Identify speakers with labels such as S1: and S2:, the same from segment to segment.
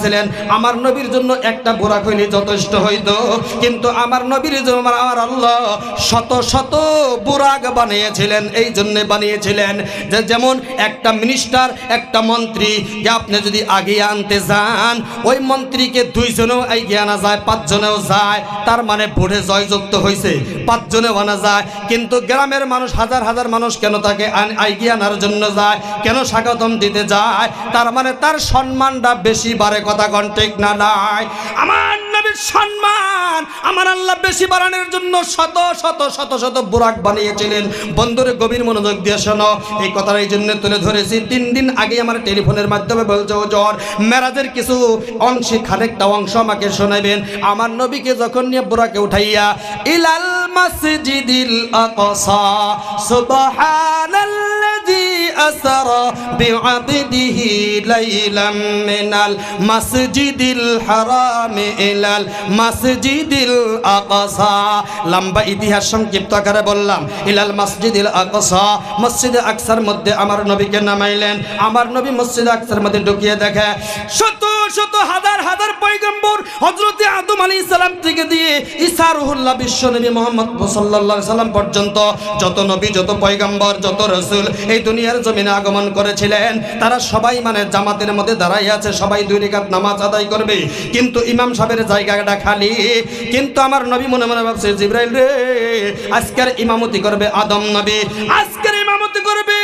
S1: বলতেছিলেন আমার নবীর জন্য একটা বুরাক হইলে যথেষ্ট হইতো, কিন্তু আমার নবীর জন্য আমার আল্লাহ শত শত বুরাক বানিয়েছিলেন। এই জন্য বানিয়েছিলেন যে যেমন একটা মিনিস্টার, একটা মন্ত্রী যে আপনি যদি আগে আনতে যান, ওই মন্ত্রীকে 2 জনেও এগিয়ে আনা যায়, 5 জনেও যায়, তার মানে ভোটে জয়যুক্ত হয়েছে, 5 জনেও আনা যায়। কিন্তু গ্রামের মানুষ, হাজার হাজার মানুষ কেন তাকে এগিয়ে আনার জন্য যায়, কেন স্বাগতম দিতে যায়? তার মানে তার সম্মানটা বেশি বাড়ে। কথা কোন ঠিক না নাই? আমার নবীর সম্মান আমার আল্লাহ বেশি বাড়ানোর জন্য শত শত শত শত বুরাক বানিয়েছিলেন। বন্ধুরে গভীর মনোযোগ দিয়ে শোনো, এই কথাটা এই জন্য তুলে ধরেছি। 3 দিন আগে আমার টেলিফোনের মাধ্যমে বলছে হুজুর মেরাজের কিছু অংশে খানিকটা অংশ আমাকে শোনাবেন। আমার নবীকে যখন নিয়ে বুরাকে উঠাইয়া ইলাল মাসজিদিল আকসা সুবহানাল্লাযী আসরা বিআবদিহি লাইলাম মিনাল মাসজিদিল হারাম ইলাল মাসজিদিল আকসা। লম্বা ইতিহাস সংক্ষিপ্ত আকারে বললাম। ইলাল মাসজিদিল আকসা, মসজিদে আকসার মধ্যে আমার নবীকে নামাইলেন। আমার নবী মসজিদে আকসার মধ্যে ঢুকিয়ে দেখে শত শত হাজার হাজার পয়গম্বর হযরতে আদম আলাইহিস সালাম থেকে দিয়ে ঈসা রুহুল্লাহ বিশ্ব নবী মুহাম্মদ সাল্লাল্লাহু আলাইহি সাল্লাম পর্যন্ত যত নবী, যত পয়গম্বর, যত রাসূল এই দুনিয়ার জমিনে আগমন করেছিলেন, তারা সবাই মানে জামাতের মধ্যে দাঁড়াই আছে, সবাই 2 রাকাত নামাজ আদায় করবে, কিন্তু ইমাম সাহেবের জায়গাটা খালি। কিন্তু আমার নবী মনে মনে ভাবছে জিবরাইল রে, আজকের ইমামতি করবে আদম নবী, আজকের ইমামতি করবে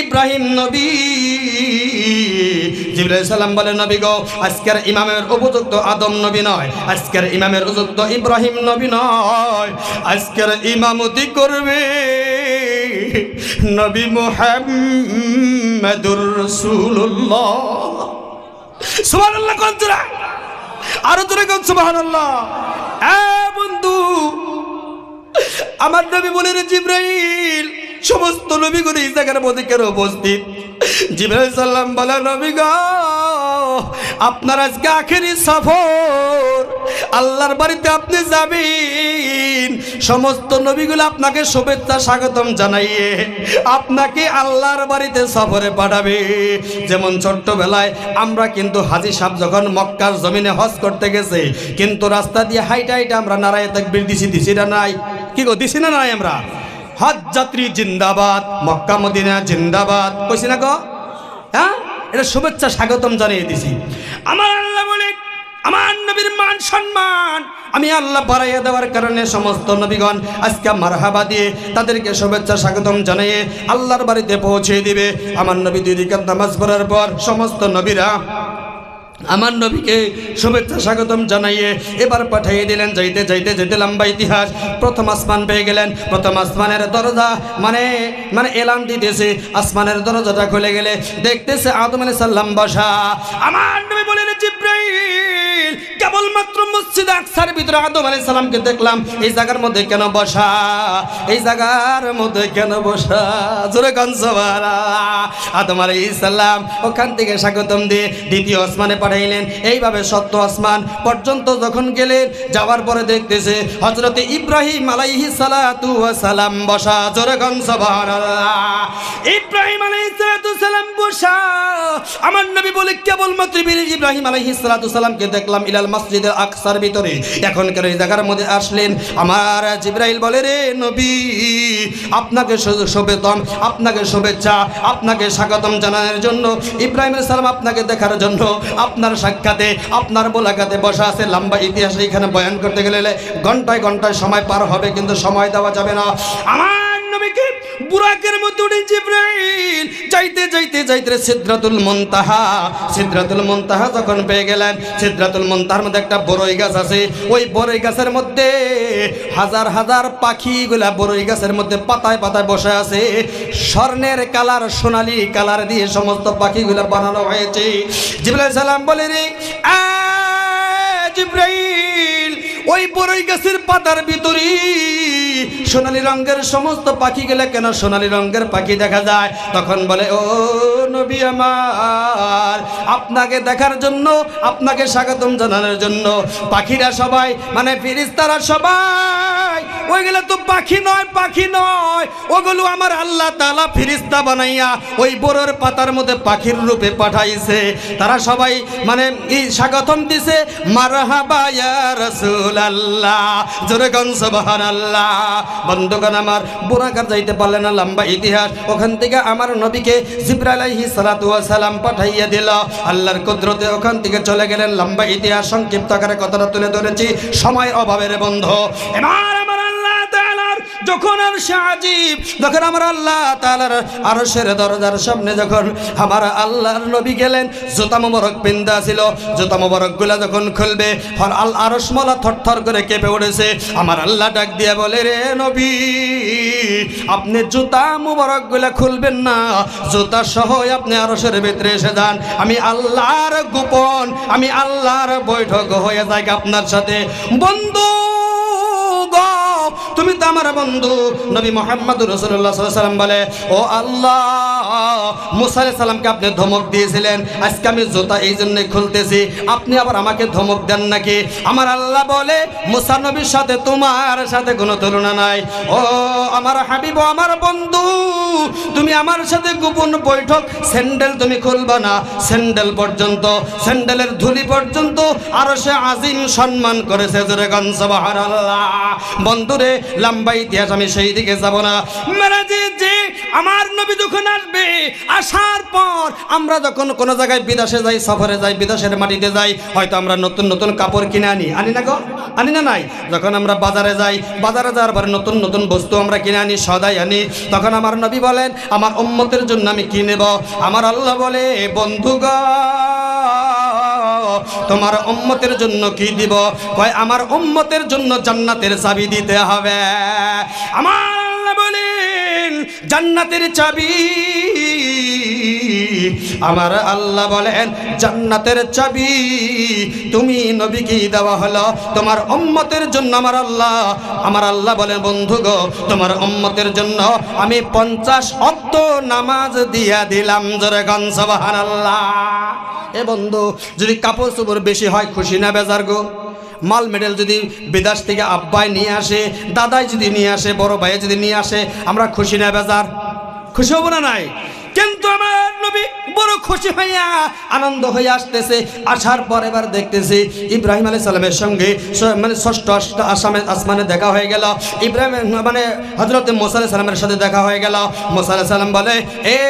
S1: ইব্রাহিম নবী। জিবরাইল সালাম বলে নবী গো, আজকের ইমামের উপযুক্ত আদম নবী নয়, আজকের ইমামের উপযুক্ত ইব্রাহিম নবী নয়, আজকের ইমামতি করবে নবী মুহাম্মদুর রাসূলুল্লাহ। সুবহানাল্লাহ কোন জোরে, আরো জোরে কোন সুবহানাল্লাহ। বন্ধু আমার নবী বলেন জিবরাইল সমস্ত নবীগুলো এই জায়গার মধ্যে কেন উপস্থিত? জিবরাইল সাল্লাম বলে নবী গো, আপনার আজকে আখেরি সফর, আল্লাহর বাড়িতে আপনি যাবেন, সমস্ত নবীগুলো আপনাকে শুভেচ্ছা স্বাগতম জানাইয়ে আপনাকে আল্লাহর বাড়িতে সফরে পাঠাবে। যেমন ছোট্টবেলায় আমরা কিন্তু হাজী সাহেব যখন মক্কার জমিনে হজ করতে গেছে, কিন্তু রাস্তা দিয়ে হাইটা হাইটা আমরা নারায়ে তাকবীর দিছি না নাই? কি গো দিছি না নাই? আমরা হজ যাত্রী জিন্দাবাদ, মক্কা মদিনা জিন্দাবাদ কইছি না গো? হ্যাঁ, এটা শুভেচ্ছা স্বাগতম জানিয়ে দিছি। আমার আল্লাহ বলে আমার নবীর মান সম্মান আমি আল্লাহ বাড়াইয়া দেওয়ার কারণে সমস্ত নবীগণ আজকে মারহাবা দিয়ে তাদেরকে শুভেচ্ছা স্বাগতম জানিয়ে আল্লাহর বাড়িতে পৌঁছে দিবে। আমার নবী 2 রাকাত নামাজ পড়ার পর সমস্ত নবীরা আমার নবীকে শুভেচ্ছা স্বাগতম জানাইয়ে এবার পাঠিয়ে দিলেন। যাইতে যাইতে যেতে লম্বা ইতিহাস, প্রথম আসমান পেয়ে গেলেন। প্রথম আসমানের দরজা মানে এলান দিতেছে, আসমানের দরজাটা খুলে গেলে দেখতেছে আদম আলাইহিস সালাম বসা। আমার নবী বলেন জিবরাইল কেবলমাত্র মসজিদ আকসার ভিতরে আদম আলাইহিস সালামকে দেখলাম, এই জায়গার মধ্যে কেন বসা? এই জায়গার মধ্যে কেন বসা? জোরে কান সুবহানাল্লাহ। আদম আলাইহিস সালাম ওখান থেকে স্বাগতম দিয়ে দ্বিতীয় আসমানে পাঠাইলেন। এইভাবে 7 আসমান পর্যন্ত যখন গেলেন, যাওয়ার পরে দেখতেছে হযরতে ইব্রাহিম আলাইহিস সালাতু ওয়াস সালাম বসা। জোরে কান সুবহানাল্লাহ। ইব্রাহিম আলাইহিস সালাতু ওয়াস সালাম বসা। আমার নবী বলে কেবলমাত্র ইব্রাহিম আলাইহিস সালাতু ওয়াস সালামকে দেখলাম ইলাল মাসজিদুল আকসার ভিতরে। এখন কেন এই জায়গার মধ্যে আসলেন? আমার জিবরাইল বলে রে নবী, আপনাকে শুভেচ্ছা, আপনাকে শুভেচ্ছা, আপনাকে স্বাগতম জানানোর জন্য, ইব্রাহিম আলাইহিস সালাম আপনাকে দেখার জন্য আপনার সাক্ষাতে, আপনার মোলাকাতে বসা আছে। লম্বা ইতিহাস এখানে বয়ান করতে গেলে ঘন্টায় ঘন্টায় সময় পার হবে, কিন্তু সময় দেওয়া যাবে না। আমার নবীকে বুরাকের মধ্যে উঠে জিবরাইল যাইতে যাইতে যাইতে সিদরাতুল মুনতাহা, সিদরাতুল মুনতাহা যখন পেয়ে গেলেন, সিদরাতুল মুনতাহার মধ্যে একটা বড়ই গাছ আছে। ওই বড়ই গাছের মধ্যে হাজার হাজার পাখিগুলা বড়ই গাছের মধ্যে পাতায় পাতায় বসে আছে। স্বর্ণের কালার, সোনালী কালার দিয়ে সমস্ত পাখিগুলা বানানো হয়েছে। জিবরাইল সালাম বলে রে জিবরাইল, ওই বড়ই গাছের পাতার ভিতরে সোনালী রঙের সমস্ত পাখিগুলা কেন সোনালী রঙের পাখি দেখা যায়? তখন বলে ও নবী আমার, আপনাকে দেখার জন্য, আপনাকে স্বাগতম জানানোর জন্য পাখিরা সবাই মানে ফেরেশতারা সবাই ওইগুলো তো পাখি নয়, পাখি নয়, ওগুলো আমার আল্লাহ তাআলা ফেরেশতা বানাইয়া ওই বড়র পাতার মধ্যে পাখির রূপে পাঠাইছে। তারা সবাই মানে স্বাগতম দিছে, মারহাবা ইয়া রাসূলুল্লাহ, জোরে গান সুবহানাল্লাহ। বন্ধুগণ আমার, বুরাকার যাইতে পারলে না, লম্বা ইতিহাস। ওখান থেকে আমার নবীকে জিবরাইল আলাইহিস সালাতু ওয়াস সালাম পাঠাইয়া দিল আল্লাহর কুদরতে। ওখান থেকে চলে গেলেন। লম্বা ইতিহাস, সংক্ষিপ্ত আকারে কথাটা তুলে ধরেছি সময় অভাবের বন্ধু। এবার আমার আল্লাহ তাআলার যখন আরশে আজিম, যখন আমার আল্লাহ তাআলার আরশের দরজার সামনে যখন আমার আল্লাহর নবী গেলেন, জুতা মোবারক পিন্দা ছিল, জুতা মোবারকগুলা যখন খুলবে আরশ মালা থরথর করে কেঁপে উঠেছে। আমার আল্লাহ ডাক দিয়ে বলে, রে নবী, আপনি জুতা মোবারকগুলা খুলবেন না, জুতা সহ আপনি আরশের ভিতরে এসে যান। আমি আল্লাহর গোপন, আমি আল্লাহর বৈঠক হয়ে যাই আপনার সাথে। বন্ধু গো, তুমি তো আমার বন্ধু। নবী মুহাম্মদুর রাসূলুল্লাহ সাল্লাল্লাহু আলাইহি ওয়াসাল্লাম বলে, ও আল্লাহ, মুসা আলাইহিস সালামকে আপনি ধমক দিয়েছিলেন, আজকে আমি জুতা এই জন্যই খুলতেছি, আপনি আবার আমাকে ধমক দেন নাকি? আমার আল্লাহ বলে, মুসা নবীর সাথে তোমার সাথে কোনো তুলনা নাই। ও আমার হাবিব, আমার বন্ধু, তুমি আমার সাথে গোপন বৈঠক, স্যান্ডেল তুমি খুলবা না, স্যান্ডেল পর্যন্ত, স্যান্ডেলের ধুলি পর্যন্ত আরশে আজিম সম্মান করেছে। জোরে গান সুবহানাল্লাহ। বন্ধুরে, লম্বা ইতিহাস, আমি সেই দিকে যাব না। মেরাজে যে আমার নবী যখন আসবে, আসার পর আমরা যখন কোনো জায়গায় বিদেশে যাই, সফরে যাই, বিদেশের মাটিতে যাই, হয়তো আমরা নতুন নতুন কাপড় কিনে আনি না গো, আনি না নাই? যখন আমরা বাজারে যাই, বাজারে যাওয়ার পরে নতুন নতুন বস্তু আমরা কিনে আনি, সদাই আনি, তখন আমার নবী বলেন, আমার উম্মতের জন্য আমি কি নেব? আমার আল্লাহ বলে, বন্ধুগণ, তোমার উম্মতের জন্য কি দিব? কয়, আমার উম্মতের জন্য জান্নাতের চাবি দিতে হবে। আমার আল্লাহ বলেন, জান্নাতের চাবি। আমার আল্লাহ বলেন, জান্নাতের চাবি তুমি নবীকে দেওয়া হলো তোমার উম্মতের জন্য। আমার আল্লাহ বলেন, বন্ধু গো, তোমার উম্মতের জন্য আমি 50 ওয়াক্ত নামাজ দিয়া দিলাম। জোরে গান সুবহানাল্লাহ। এ বন্ধু, যদি কাপড় চোপড় বেশি হয়, খুশি না বেজার গো? মাল মেডেল যদি বিদেশ থেকে আব্বাই নিয়ে আসে, দাদাই যদি নিয়ে আসে, বড় ভাই যদি নিয়ে আসে, আমরা খুশি না বেজার? খুশি হব না নাই? কিন্তু আমার নবী বড় খুশি হইয়া আনন্দ হয়ে আসতেছে। আসার পর এবার দেখতেছি ইব্রাহিম আলাইহিস সালামের সঙ্গে মানে ষষ্ঠ আসমানে দেখা হয়ে গেল। ইব্রাহিম মানে হযরত মুসা আলাইহিস সালামের সাথে দেখা হয়ে গেল। মুসা আলাইহিস সালাম বলে, এ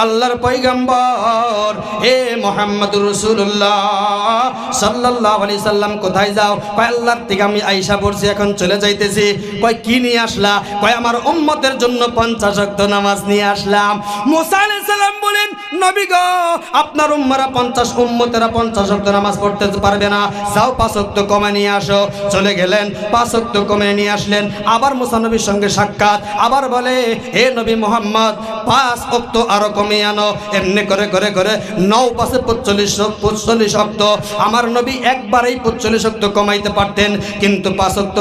S1: আল্লাহর পয়গম্বর, এ মুহাম্মদুর রাসূলুল্লাহ সাল্লাল্লাহু আলাইহি সাল্লাম, কোথায় যাও? কয়, আল্লাহর থেকে আমি আয়েশা পড়ছি, এখন চলে যাইতেছি। কয়, কি নিয়ে আসলা? কয়, আমার উম্মতের জন্য 50 ওয়াক্ত নামাজ নিয়ে আসলাম। মুসা আলাইহিস সালাম বলেন, নবী গো, আপনার উম্মতেরা 50 ওয়াক্ত নামাজ পড়তে পারবে না, যাও 5 ওয়াক্ত কমে নিয়ে আসো। চলে গেলেন, 5 ওয়াক্ত কমে নিয়ে আসলেন। আবার মুসা নবীর সঙ্গে সাক্ষাৎ, আবার বলে, হে নবী মুহাম্মদ, 5 ওয়াক্ত আরো কমে আনো। এমনি করে করে করে 9 পাশে 45 ওয়াক্ত। আমার নবী একবারেই 45 ওয়াক্ত কমাইতে পারতেন, কিন্তু 5 ওয়াক্ত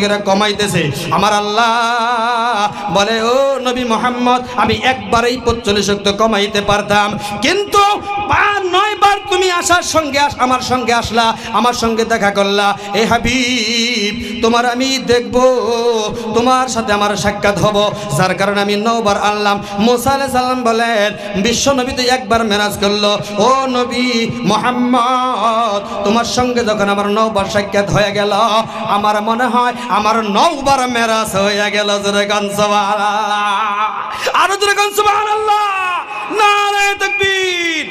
S1: করে কমাইতেছে। আমার আল্লাহ বলে, ও নবী মুহাম্মদ, আমি একবারেই 45 ওয়াক্ত কমাইতে পারতাম, কিন্তু 9 বার তুমি আমার সঙ্গে আসলা, আমার সঙ্গে দেখা করলা। এ হাবিব, তোমার আমি দেখব, তোমার সাথে আমার সাক্ষাৎ হব, যার কারণে আমি 9 বার আনলাম। মুসা আলাইহিস সালাম বলেন, বিশ্ব নবী তো একবার মেরাজ করলো, ও নবী মুহাম্মদ, তোমার সঙ্গে যখন আমার 9 বার সাক্ষাৎ হয়ে গেল, আমার মনে হয় আমার 9 বার মেরাজ হয়ে গেল। জোরে গান সুবহানাল্লাহ, আরো জোরে গান সুবহানাল্লাহ। নারায়ে তাকবীর,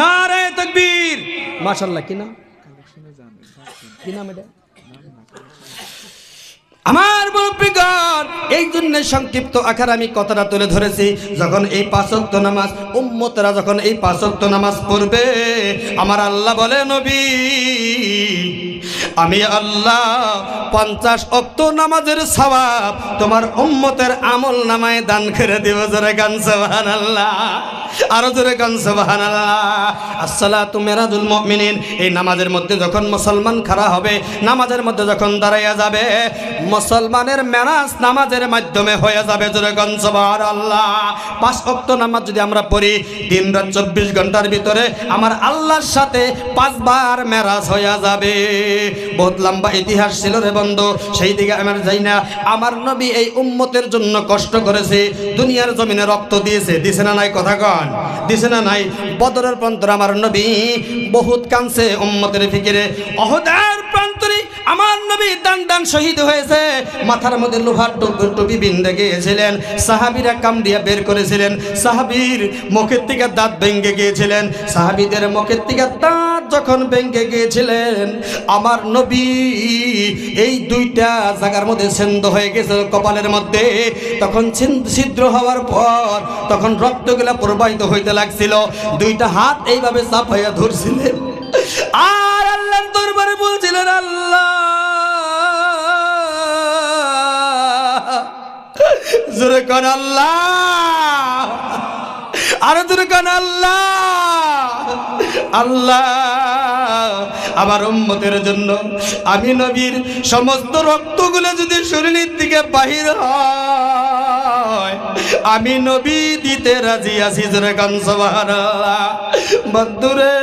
S1: নারায়ে তাকবীর। মাশাআল্লাহ। কি নাম? কি নাম এটা? আমার মুরব্বিগণ, এই জন্য সংক্ষিপ্ত আকারে আমি কথাটা তুলে ধরেছি। যখন এই 5 ওয়াক্ত নামাজ উম্মতরা যখন এই 5 ওয়াক্ত নামাজ পড়বে, আমার আল্লাহ বলে, নবী, আমি আল্লাহ 50 ওয়াক্ত নামাজের সওয়াব তোমার উম্মতের আমল নামায় দান করে দেব। জোরে গান সুবহানাল্লাহ। আরো জোরে কান সুবহানাল্লাহ। আসসালাতু মিরাজুল মুমিনিন, এই নামাজের মধ্যে যখন মুসলমান খাড়া হবে, নামাজের মধ্যে যখন দাঁড়াইয়া যাবে, মুসলমানের মেরাজ নামাজের মাধ্যমে হয়ে যাবে। জোরে কান সুবহানাল্লাহ। 5 ওয়াক্ত নামাজ যদি আমরা পড়ি, দিন রাত 24 ঘন্টার ভিতরে আমার আল্লাহর সাথে 5 বার মেরাজ হয়ে যাবে। বহুত লম্বা ইতিহাস ছিল রে বন্ধু, সেই দিকে আমার যাই না। আমার নবী এই উম্মতের জন্য কষ্ট করেছে, দুনিয়ার জমিনে রক্ত দিয়েছে, দিছে না নাই? কথা কন, দিছে না নাই? বদরের প্রান্তরে আমার নবী বহুত কাঁদছে উম্মতের ফিকিরে। অহদের প্রান্তরে আমার নবী দান দান শহীদ হয়েছে, মাথার মধ্যে লোহার টুপি বিন্ধে গিয়েছিলেন, সাহাবীরা কামড়িয়া বের করেছিলেন, সাহাবীর মুখের থেকে দাঁত ভেঙে গিয়েছিলেন, সাহাবীদের মুখের থেকে দাঁত যখন ভেঙে গিয়েছিলেন, আমার নবী এই 2টা জায়গার মধ্যে ছিদ্র হয়ে গেছে কপালের মধ্যে। তখন ছিদ্র হওয়ার পর তখন রক্তগুলা প্রবাহিত হইতে লাগছিল, 2টা হাত এইভাবে চাপ হইয়া ধরছিলেন আর আল্লাহর দরবারে বলছিলেন, আল্লাহ জোরে কোন আল্লাহ, আরো জোরে কোন আল্লাহ। আল্লাহ আমার উম্মতের জন্য আমি নবীর সমস্ত রক্তগুলো যদি শরীরের দিকে বাহির হয়, আমি নবী দিতে রাজি আছি। জোরে কান সুবহানাল্লাহ। বন্ধুরে,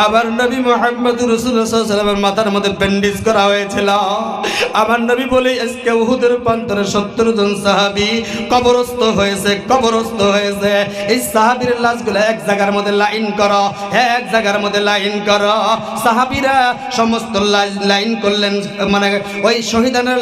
S1: আমার নবী মুহাম্মদুর রাসূলুল্লাহ সাল্লাল্লাহু আলাইহি ওয়াসাল্লামের মাথার মধ্যে ব্যান্ডেজ করা হয়েছিল। আমার নবী বলে, আজকে উহুদের প্রান্তরে 70 জন সাহাবী কবরস্থ হয়েছে, কবরস্থ হয়েছে। এই সাহাবীর লাশগুলো এক জায়গার মধ্যে লাইন করো, এক জায়গার মধ্যে লাইন করো। সাহাবীরা সমস্ত লাইন করলেন, মানে ওই শহীদানের